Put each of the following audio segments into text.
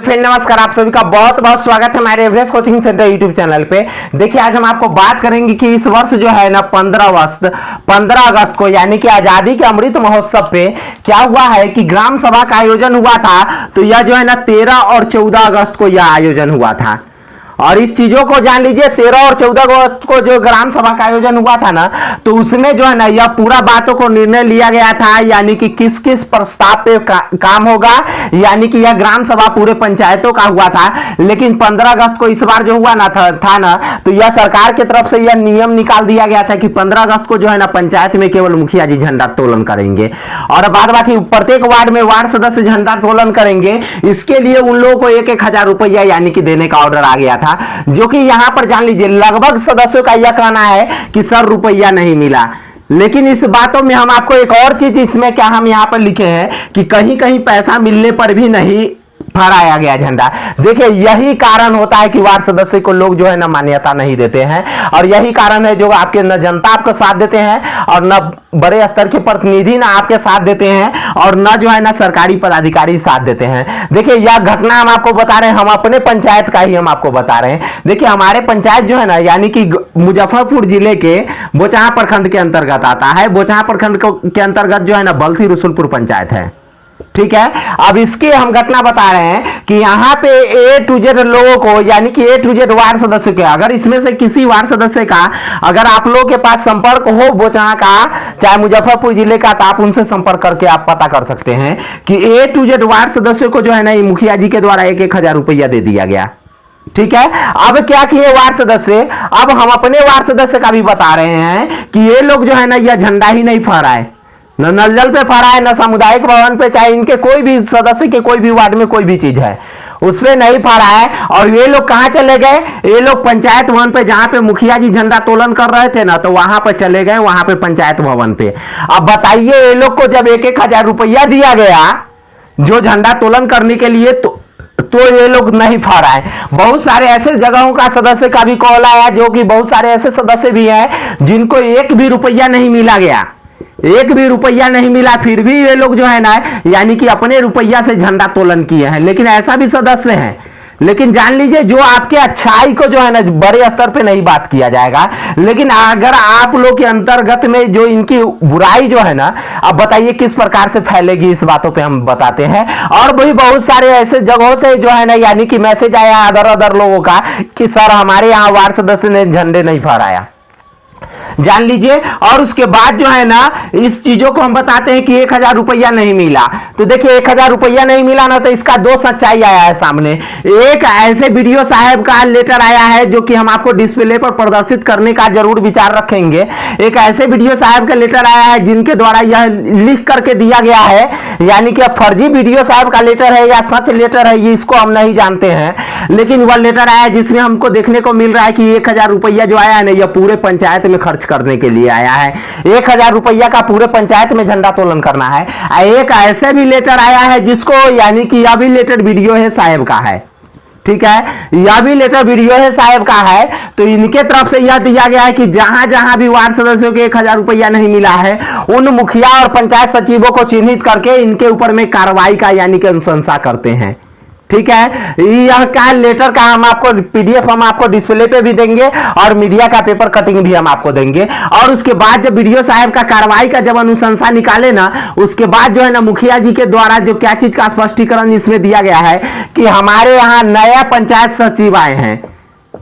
Friend नमस्कार, आप सभी का बहुत बहुत स्वागत है हमारे Everest coaching centre YouTube channel पे। देखिए आज हम आपको बात करेंगे कि इस वर्ष जो है ना 15 अगस्त को यानी कि आजादी के अमृत महोत्सव पे क्या हुआ है कि ग्राम सभा का आयोजन हुआ था। तो यह जो है ना 13 और 14 अगस्त को यह आयोजन हुआ था और इस चीजों को जान लीजिए। 13 और 14 अगस्त को जो ग्राम सभा का आयोजन हुआ था ना, तो उसमें जो है ना यह पूरा बातों को निर्णय लिया गया था, यानी कि किस किस प्रस्ताव पे काम होगा, यानी कि यह ग्राम सभा पूरे पंचायतों का हुआ था। लेकिन 15 अगस्त को इस बार जो हुआ ना था ना, तो यह सरकार की तरफ से यह नियम निकाल दिया गया था कि 15 अगस्त को जो है ना पंचायत में केवल मुखिया जी झंडा तोलन करेंगे और बाद बाकी प्रत्येक वार्ड में वार्ड सदस्य झंडा तोलन करेंगे। इसके लिए उन लोगों को 1-1 हजार रुपया यानी कि देने का ऑर्डर आ गया था, जो कि यहां पर जान लीजिए लगभग सदस्यों का यह कहना है कि सर रुपया नहीं मिला। लेकिन इस बातों में हम आपको एक और चीज इसमें क्या हम यहां पर लिखे हैं कि कहीं कहीं पैसा मिलने पर भी नहीं फहराया गया झंडा। देखिए यही कारण होता है कि वार्ड सदस्य को लोग जो है ना मान्यता नहीं देते हैं और यही कारण है जो आपके न जनता आपको साथ देते हैं और न बड़े स्तर के प्रतिनिधि ना आपके साथ देते हैं और न जो है ना सरकारी पदाधिकारी साथ देते हैं। देखिए यह घटना हम आपको बता रहे हैं, हम अपने पंचायत का ही हम आपको बता रहे हैं। देखिए हमारे पंचायत जो है ना यानी कि मुजफ्फरपुर जिले के बोचहा प्रखंड के अंतर्गत आता है। बोचहा प्रखंड के अंतर्गत जो है ना बल्थी रसुलपुर पंचायत है, ठीक है। अब इसके हम घटना बता रहे हैं कि यहाँ पे A to Z लोगों को यानी कि A to Z वार्ड सदस्य के, अगर इसमें से किसी वार्ड सदस्य का अगर आप लोगों के पास संपर्क हो बोचहा का चाहे मुजफ्फरपुर जिले का, तो आप उनसे संपर्क करके आप पता कर सकते हैं कि A to Z वार्ड सदस्य को जो है ना मुखिया जी के द्वारा 1-1 हजार रुपया दे दिया गया, ठीक है। अब क्या किए वार्ड सदस्य, अब हम अपने वार्ड सदस्य का भी बता रहे हैं कि ये लोग जो है ना यह झंडा ही नहीं फहराए, न नल जल पे फहराए न सामुदायिक भवन पे, चाहे इनके कोई भी सदस्य के कोई भी वार्ड में कोई भी चीज है उसमें नहीं फहराए। और ये लोग कहां चले गए, ये लोग पंचायत भवन पे जहां पे मुखिया जी झंडा तोलन कर रहे थे ना, तो वहां पर चले गए, वहां पे पंचायत भवन पे। अब बताइए ये लोग को जब 1-1 हजार रुपया दिया गया जो झंडा तोलन करने के लिए, तो ये लोग नहीं फहराए। बहुत सारे ऐसे जगहों का सदस्य का भी कॉल आया, जो कि बहुत सारे ऐसे सदस्य भी हैं जिनको 1 भी रुपया नहीं मिला गया, 1 भी रुपया नहीं मिला, फिर भी ये लोग जो है ना यानी कि अपने रुपया से झंडा तोलन किए हैं। लेकिन ऐसा भी सदस्य हैं। लेकिन जान लीजिए जो आपके अच्छाई को जो है ना बड़े स्तर पे नहीं बात किया जाएगा, लेकिन अगर आप लोग के अंतर्गत में जो इनकी बुराई जो है ना, अब बताइए किस प्रकार से फैलेगी, इस बातों पे हम बताते हैं। और वही बहुत सारे ऐसे जगहों से जो है ना यानी कि मैसेज आया अदर लोगों का कि सर हमारे यहाँ वार्ड सदस्य ने झंडे नहीं फहराया, जान लीजिए। और उसके बाद जो है ना इस चीजों को हम बताते हैं कि 1 हजार रुपया नहीं मिला। तो देखिए 1 हजार रुपया नहीं मिला ना, तो इसका 2 सच्चाई आया है सामने। एक ऐसे वीडियो साहब का लेटर आया है जो कि हम आपको डिस्प्ले पर प्रदर्शित करने का जरूर विचार रखेंगे। एक ऐसे वीडियो साहब का लेटर आया है जिनके द्वारा यह लिख करके दिया गया है, यानी कि फर्जी वीडियो साहब का लेटर है या सच लेटर है ये इसको हम नहीं जानते हैं, लेकिन वह लेटर आया है जिसमें हमको देखने को मिल रहा है कि 1 हजार रुपया जो आया है ना यह पूरे पंचायत में खर्च करने के लिए आया है। 1 हजार रुपया का पूरे पंचायत में झंडा तोलन करना है। एक ऐसे भी लेटर आया है जिसको यानी कि यह भी लेटर वीडियो है साहब का है, ठीक है, यह भी लेटर वीडियो है साहब का है। तो इनके तरफ से यह दिया गया है कि जहां जहां भी वार्ड सदस्यों के 1 हजार रुपया नहीं मिला है उन मुखिया और पंचायत सचिवों को चिन्हित करके इनके ऊपर में कार्रवाई का यानी कि अनुशंसा करते हैं, ठीक है। यह का लेटर का हम आपको PDF हम आपको डिस्प्ले पे भी देंगे और मीडिया का पेपर कटिंग भी हम आपको देंगे। और उसके बाद जब वीडियो साहब का कार्रवाई का जब अनुशंसा निकाले ना, उसके बाद जो है ना मुखिया जी के द्वारा जो क्या चीज का स्पष्टीकरण इसमें दिया गया है कि हमारे यहाँ नया पंचायत सचिव आए हैं,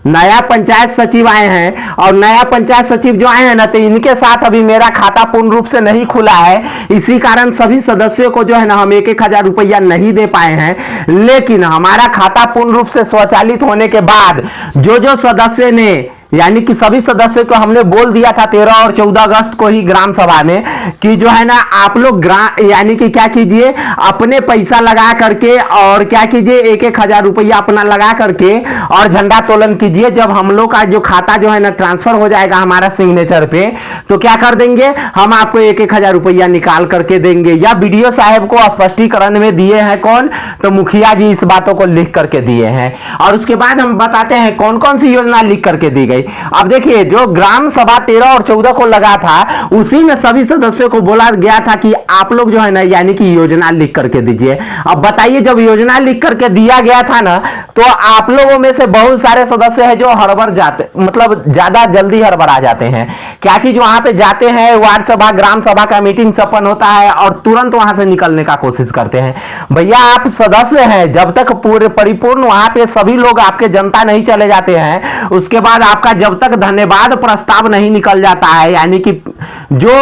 नया पंचायत सचिव आए हैं और नया पंचायत सचिव जो आए हैं ना, तो इनके साथ अभी मेरा खाता पूर्ण रूप से नहीं खुला है, इसी कारण सभी सदस्यों को जो है ना हम 1-1 हजार रुपया नहीं दे पाए हैं। लेकिन हमारा खाता पूर्ण रूप से स्वचालित होने के बाद जो सदस्य ने यानी कि सभी सदस्यों को हमने बोल दिया था 13 और 14 अगस्त को ही ग्राम सभा में कि जो है ना आप लोग यानी कि क्या कीजिए अपने पैसा लगा करके और क्या कीजिए 1-1 हजार रुपया अपना लगा करके और झंडा तोलन कीजिए। जब हम लोग का जो खाता जो है ना ट्रांसफर हो जाएगा हमारा सिग्नेचर पे, तो क्या कर देंगे हम आपको 1-1 हजार रुपया निकाल करके देंगे। या वीडियो साहब को स्पष्टीकरण में दिए हैं कौन, तो मुखिया जी इस बातों को लिख करके दिए हैं। और उसके बाद हम बताते हैं कौन कौन सी योजना लिख करके दी गई। अब देखिए जो ग्राम सभा 13 और 14 को लगा था, उसी में सभी सदस्यों को बोला गया था कि आप लोग जो है ना यानी कि योजना लिख करके दीजिए। अब बताइए जब योजना लिख करके दिया गया था ना, तो आप लोगों में से बहुत सारे सदस्य हैं जो हड़बड़ जाते, मतलब ज्यादा जल्दी हड़बड़ा जाते हैं। क्या चीज वहां पे जाते हैं, वार्ड सभा ग्राम सभा का मीटिंग संपन्न होता है और तुरंत वहां से निकलने का कोशिश करते हैं। भैया आप सदस्य हैं, जब तक पूरे परिपूर्ण वहां पे सभी लोग आपके जनता नहीं चले जाते हैं, उसके बाद आपका जब तक धन्यवाद प्रस्ताव नहीं निकल जाता है, यानी कि जो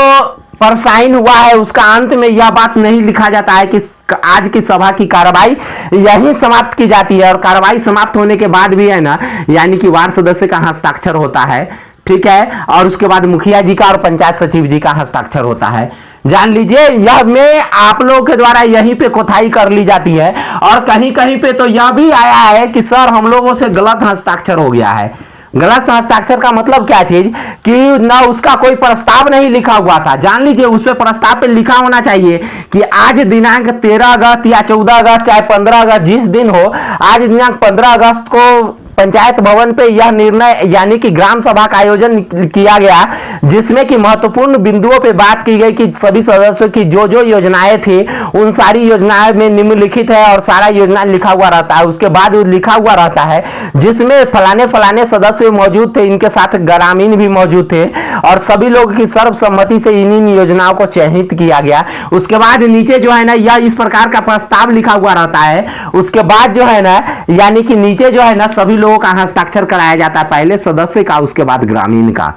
पर साइन हुआ है उसका अंत में यह बात नहीं लिखा जाता है कि आज की सभा की कार्रवाई यहीं समाप्त की जाती है, और कार्रवाई समाप्त होने के बाद भी है ना यानी कि वार्ड सदस्य का हस्ताक्षर होता है, ठीक है, और उसके बाद मुखिया जी का और पंचायत सचिव जी का हस्ताक्षर होता है। जान लीजिए यह में आप लोगों के द्वारा यहीं पे कोताही कर ली जाती है, और कहीं कहीं पे तो यह भी आया है कि सर हम लोगों से गलत हस्ताक्षर हो गया है। गलत हस्ताक्षर का मतलब क्या चीज कि ना उसका कोई प्रस्ताव नहीं लिखा हुआ था। जान लीजिए उस पे प्रस्ताव पे लिखा होना चाहिए कि आज दिनांक 13 अगस्त या 14 अगस्त चाहे 15 अगस्त जिस दिन हो, आज दिनांक 15 अगस्त को पंचायत भवन पे यह निर्णय यानी कि ग्राम सभा का आयोजन किया गया, जिसमें कि महत्वपूर्ण बिंदुओं पे बात की गई कि सभी सदस्यों की जो जो योजनाएं थी उन सारी योजनाएं में निम्नलिखित है, और सारा योजना लिखा हुआ रहता है। उसके बाद लिखा हुआ रहता है जिसमें फलाने फलाने सदस्य मौजूद थे, इनके साथ ग्रामीण भी मौजूद थे, और सभी लोगों की सर्वसम्मति से इन योजनाओं को चयनित किया गया। उसके बाद नीचे जो है ना यह इस प्रकार का प्रस्ताव लिखा हुआ रहता है। उसके बाद जो है ना यानी कि नीचे जो है ना सभी लोगों का हस्ताक्षर कराया जाता है, पहले सदस्य का उसके बाद ग्रामीण का,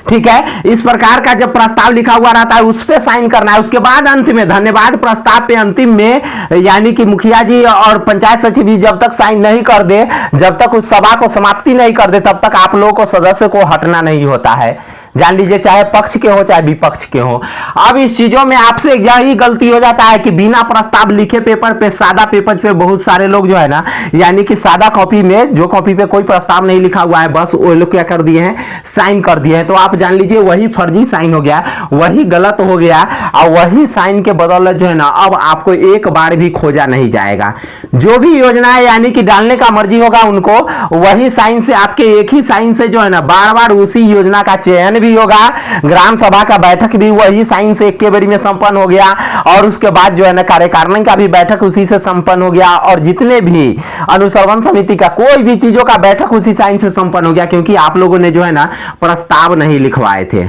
ठीक है। इस प्रकार का जब प्रस्ताव लिखा हुआ रहता है उस पे साइन करना है। उसके बाद अंत में धन्यवाद प्रस्ताव पे अंतिम में यानी कि मुखिया जी और पंचायत सचिव जी जब तक साइन नहीं कर दे, जब तक उस सभा को समाप्ति नहीं कर दे, तब तक आप लोगों को सदस्य को हटना नहीं होता है। जान लीजिए चाहे पक्ष के हो चाहे विपक्ष के हो। अब इस चीजों में आपसे यही गलती हो जाता है कि बिना प्रस्ताव लिखे पेपर पे, सादा पेपर पे बहुत सारे लोग जो है ना यानी कि सादा कॉपी में, जो कॉपी पे कोई प्रस्ताव नहीं लिखा हुआ है, बस वो लोग क्या कर दिए हैं, साइन कर दिए हैं। तो आप जान लीजिए वही फर्जी साइन हो गया, वही गलत हो गया, और वही साइन के बदौलत जो है ना अब आपको एक बार भी खोजा नहीं जाएगा। जो भी योजना है यानी कि डालने का मर्जी होगा उनको, वही साइन से, आपके एक ही साइन से जो है ना बार बार उसी योजना का चयन भी होगा। ग्राम सभा का बैठक भी वही साइन से एक के बारी में संपन्न हो गया, और उसके बाद जो है ना कार्यकारिणी का भी बैठक उसी से संपन्न हो गया, और जितने भी अनुश्रवण समिति का कोई भी चीजों का बैठक उसी साइन से संपन्न हो गया, क्योंकि आप लोगों ने जो है ना प्रस्ताव नहीं लिखवाए थे।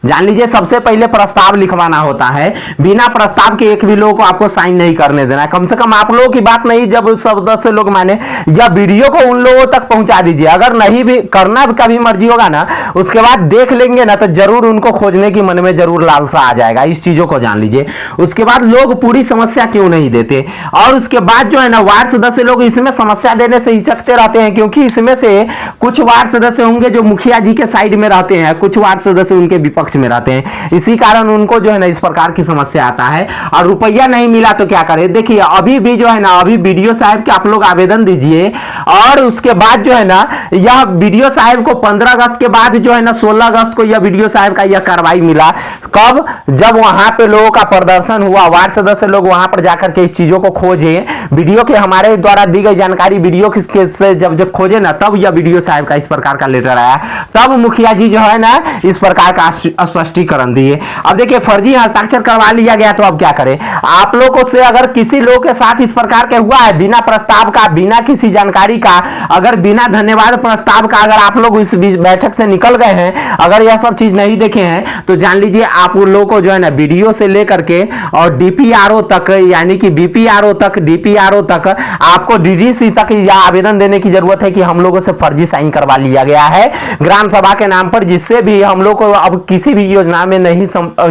जान लीजिए सबसे पहले प्रस्ताव लिखवाना होता है, बिना प्रस्ताव के एक भी लोगों को आपको साइन नहीं करने देना है। कम से कम आप लोगों की बात नहीं, जब सदस्य लोग माने, या वीडियो को उन लोगों तक पहुंचा दीजिए। अगर नहीं भी करना का भी मर्जी होगा ना, उसके बाद देख लेंगे ना तो जरूर उनको खोजने की मन में जरूर लालसा आ जाएगा। इस चीजों को जान लीजिए। उसके बाद लोग पूरी समस्या क्यों नहीं देते, और उसके बाद जो है ना वार्ड सदस्य लोग इसमें समस्या देने से हिचकते रहते हैं, क्योंकि इसमें से कुछ वार्ड सदस्य होंगे जो मुखिया जी के साइड में रहते हैं, कुछ वार्ड सदस्य उनके विपक्ष में रहते हैं। इसी कारण उनको जो है ना इस प्रकार की समस्या आता है। और रुपया नहीं मिला तो क्या करें, देखिए अभी भी जो है ना अभी बीडीओ साहब के आप लोग आवेदन दीजिए, और उसके बाद जो है ना यह बीडीओ साहब को 15 अगस्त के बाद जो है ना 16 अगस्त को यह बीडीओ साहब का यह कार्रवाई मिला। कब, जब वहां पे लोगों का प्रदर्शन हुआ, वार्ड सदस्य लोग वहां पर जाकर के इस चीजों को खोजे, वीडियो के हमारे द्वारा दी गई जानकारी वीडियो किसके से जब खोजे ना, तब यह वीडियो साहब का इस प्रकार का लेटर आया, तब मुखिया जी जो है ना इस प्रकार का स्पष्टीकरण दिए। अब देखिए फर्जी हस्ताक्षर करवा लिया गया, तो अब क्या करें। आप लोगों से अगर किसी लोग के साथ इस प्रकार के हुआ है, बिना प्रस्ताव का, बिना किसी जानकारी का, अगर बिना धन्यवाद प्रस्ताव का अगर आप लोग इस बैठक से निकल गए हैं, अगर यह सब चीज नहीं देखे हैं, तो जान लीजिए आप उन लोगों को जो है ना वीडियो से लेकर के और डीपीआरओ तक, यानी कि बीपीआरओ तक, डीपीआरओ तक, आपको डीडीसी तक यह आवेदन देने की जरूरत है कि हम लोगों से फर्जी साइन करवा लिया गया है ग्राम सभा के नाम पर, जिससे भी हम लोग को अब किसी भी योजना में नहीं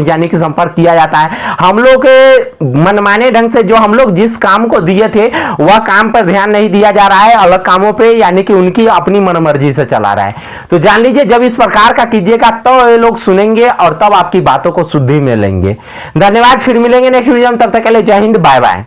यानी कि संपर्क किया जाता है। हम लोग के मनमाने ढंग से जो हम लोग जिस काम को दिए थे वह काम पर ध्यान नहीं दिया जा रहा है, अलग कामों पे यानी कि उनकी अपनी मनमर्जी से चला रहा है। तो जान लीजिए जब इस प्रकार का कीजिएगा तो ये लोग सुनेंगे और तब आपकी बातों को शुद्धि में लेंगे। धन्यवाद, फिर मिलेंगे नेक्स्ट वीडियो में, तब तक के लिए जय हिंद, बाय बाय।